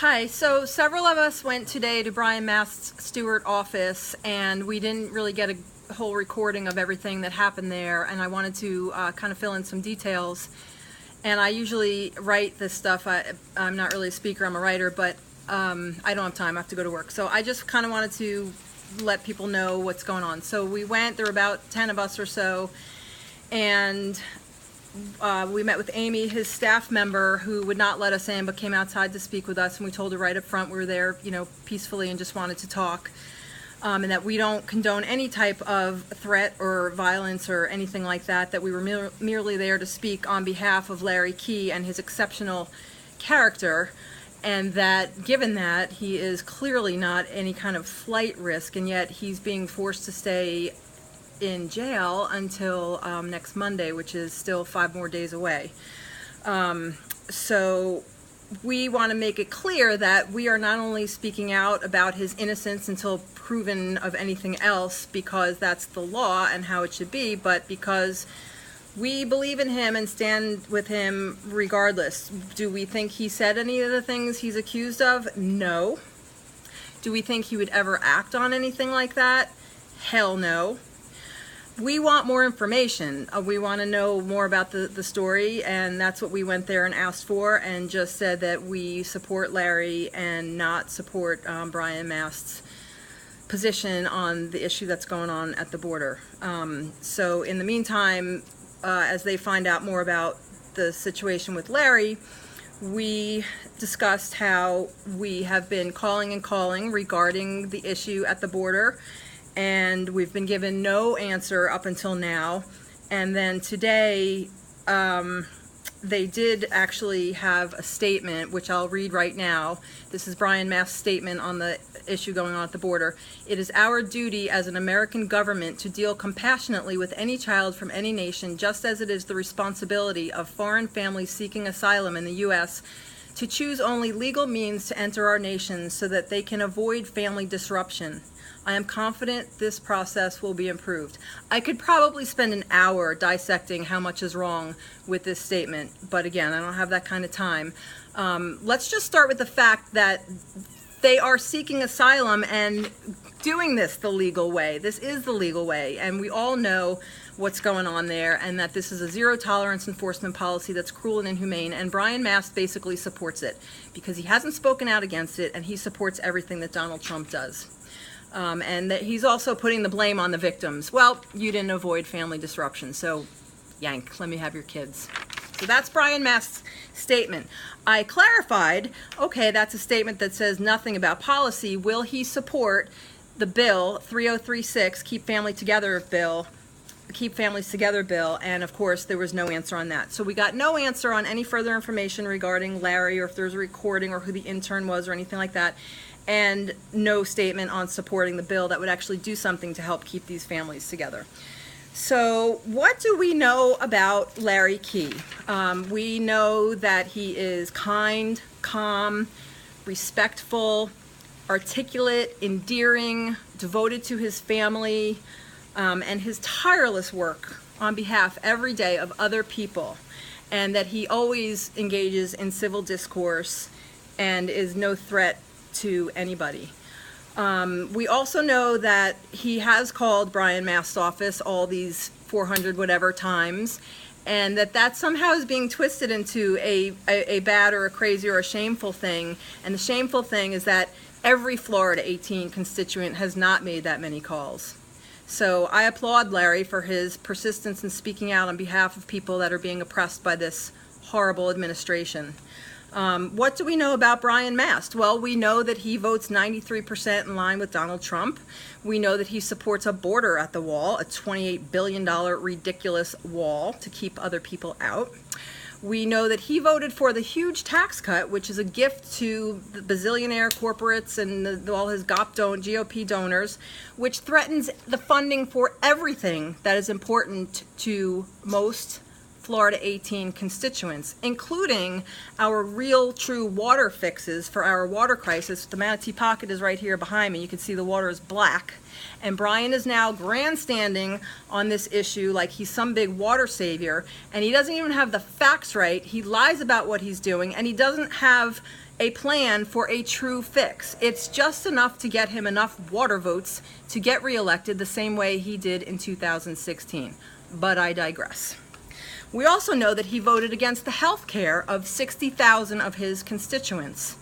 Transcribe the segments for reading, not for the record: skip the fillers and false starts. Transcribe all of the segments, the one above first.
Hi, so several of us went today to Brian Mast's Stewart office, and we didn't really get a whole recording of everything that happened there, and I wanted to kind of fill in some details. And I usually write this stuff. I'm not really a speaker, I'm a writer, but I don't have time, I have to go to work. So I just kind of wanted to let people know what's going on. So we went, there were about 10 of us or so, and we met with Amy, his staff member, who would not let us in but came outside to speak with us, and we told her right up front we were there, peacefully and just wanted to talk, and that we don't condone any type of threat or violence or anything like that, that we were merely there to speak on behalf of Larry Key and his exceptional character, and that given that he is clearly not any kind of flight risk, and yet he's being forced to stay in jail until next Monday, which is still 5 more days away. So we want to make it clear that we are not only speaking out about his innocence until proven of anything else, because that's the law and how it should be, but because we believe in him and stand with him regardless. Do we think he said any of the things he's accused of? No. Do we think he would ever act on anything like that? Hell no. We want more information. We want to know more about the story, and that's what we went there and asked for, and just said that we support Larry and not support Brian Mast's position on the issue that's going on at the border. So in the meantime, as they find out more about the situation with Larry, we discussed how we have been calling and calling regarding the issue at the border, and we've been given no answer up until now. And then today, they did actually have a statement, which I'll read right now. This is Brian Mast's statement on the issue going on at the border. "It is our duty as an American government to deal compassionately with any child from any nation, just as it is the responsibility of foreign families seeking asylum in the U.S. to choose only legal means to enter our nation so that they can avoid family disruption. I am confident this process will be improved." I could probably spend an hour dissecting how much is wrong with this statement, but again, I don't have that kind of time. Let's just start with the fact that they are seeking asylum and doing this the legal way. This is the legal way, and we all know what's going on there, and that this is a zero-tolerance enforcement policy that's cruel and inhumane, and Brian Mast basically supports it because he hasn't spoken out against it, and he supports everything that Donald Trump does. And that he's also putting the blame on the victims. Well, you didn't avoid family disruption, so yank, let me have your kids. So that's Brian Mast's statement. I clarified, okay, that's a statement that says nothing about policy. Will he support the bill, 3036, Keep Families Together bill, and of course there was no answer on that. So we got no answer on any further information regarding Larry, or if there's a recording, or who the intern was, or anything like that, and no statement on supporting the bill that would actually do something to help keep these families together. So what do we know about Larry Key? We know that he is kind, calm, respectful, articulate, endearing, devoted to his family, and his tireless work on behalf every day of other people, and that he always engages in civil discourse and is no threat to anybody. We also know that he has called Brian Mast's office all these 400 whatever times, and that somehow is being twisted into a bad or a crazy or a shameful thing. And the shameful thing is that every Florida 18 constituent has not made that many calls. So I applaud Larry for his persistence in speaking out on behalf of people that are being oppressed by this horrible administration. What do we know about Brian Mast? Well, we know that he votes 93% in line with Donald Trump. We know that he supports a border at the wall, a $28 billion ridiculous wall to keep other people out. We know that he voted for the huge tax cut, which is a gift to the bazillionaire corporates and all his GOP donors, which threatens the funding for everything that is important to most Florida 18 constituents, including our real true water fixes for our water crisis. The Manatee Pocket is right here behind me. You can see the water is black. And Brian is now grandstanding on this issue like he's some big water savior, and he doesn't even have the facts right. He lies about what he's doing, and he doesn't have a plan for a true fix. It's just enough to get him enough water votes to get reelected the same way he did in 2016. But I digress. We also know that he voted against the health care of 60,000 of his constituents.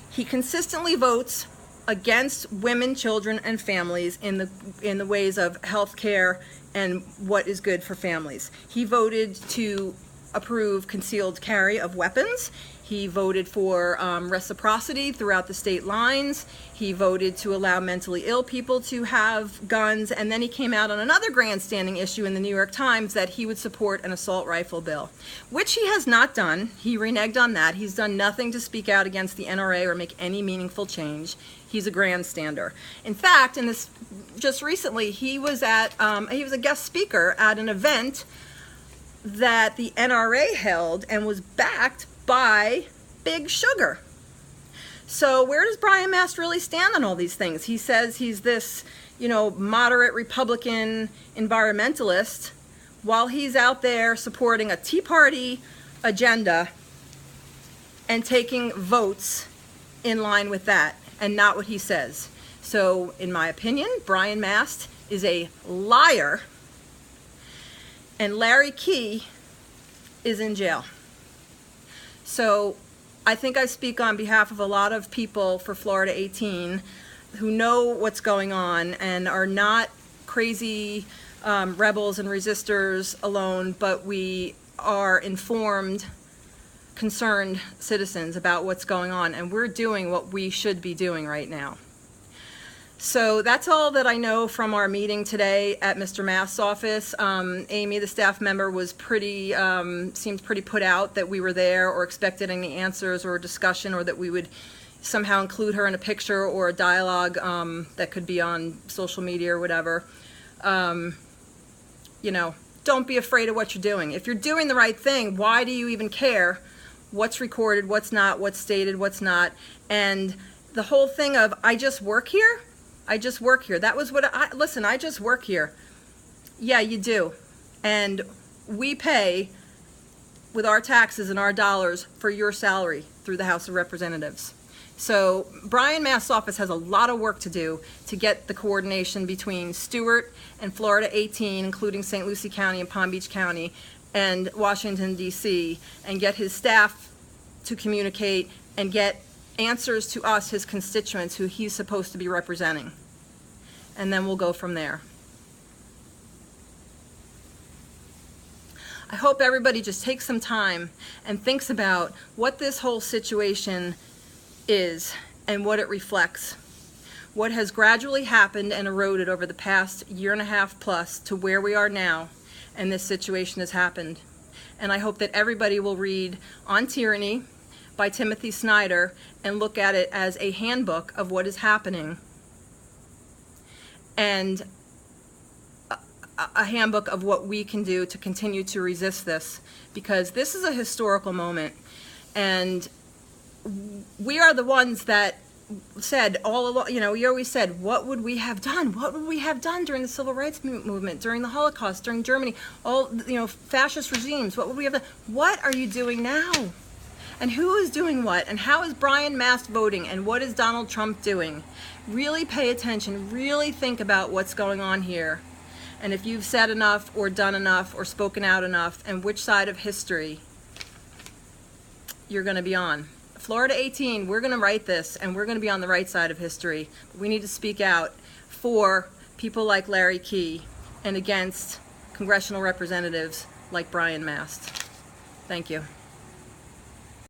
He consistently votes against women, children, and families in the ways of health care and what is good for families. He voted to approve concealed carry of weapons. He voted for reciprocity throughout the state lines. He voted to allow mentally ill people to have guns. And then he came out on another grandstanding issue in the New York Times that he would support an assault rifle bill, which he has not done. He reneged on that. He's done nothing to speak out against the NRA or make any meaningful change. He's a grandstander. In fact, in this just recently, he was a guest speaker at an event that the NRA held and was backed by Big Sugar. So where does Brian Mast really stand on all these things? He says he's this, moderate Republican environmentalist, while he's out there supporting a Tea Party agenda and taking votes in line with that and not what he says. So in my opinion, Brian Mast is a liar, and Larry Key is in jail. So I think I speak on behalf of a lot of people for Florida 18 who know what's going on and are not crazy rebels and resistors alone, but we are informed, concerned citizens about what's going on, and we're doing what we should be doing right now. So that's all that I know from our meeting today at Mr. Mast's office. Amy, the staff member, was seemed pretty put out that we were there or expected any answers or discussion, or that we would somehow include her in a picture or a dialogue that could be on social media or whatever. Don't be afraid of what you're doing. If you're doing the right thing, why do you even care what's recorded, what's not, what's stated, what's not? And the whole thing of, I just work here? I just work here. That was what listen, I just work here. Yeah, you do. And we pay with our taxes and our dollars for your salary through the House of Representatives. So Brian Mast's office has a lot of work to do to get the coordination between Stewart and Florida 18, including St. Lucie County and Palm Beach County and Washington, D.C., and get his staff to communicate and get answers to us, his constituents, who he's supposed to be representing. And then we'll go from there. I hope everybody just takes some time and thinks about what this whole situation is and what it reflects. What has gradually happened and eroded over the past year and a half plus to where we are now, and this situation has happened. And I hope that everybody will read On Tyranny by Timothy Snyder and look at it as a handbook of what is happening, and a handbook of what we can do to continue to resist this, because this is a historical moment, and we are the ones that said all along, we always said, what would we have done? What would we have done during the Civil Rights Movement, during the Holocaust, during Germany, all, fascist regimes? What would we have done? What are you doing now? And who is doing what? And how is Brian Mast voting? And what is Donald Trump doing? Really pay attention. Really think about what's going on here. And if you've said enough or done enough or spoken out enough, and which side of history you're going to be on. Florida 18, we're going to write this, and we're going to be on the right side of history. We need to speak out for people like Larry Key and against congressional representatives like Brian Mast. Thank you.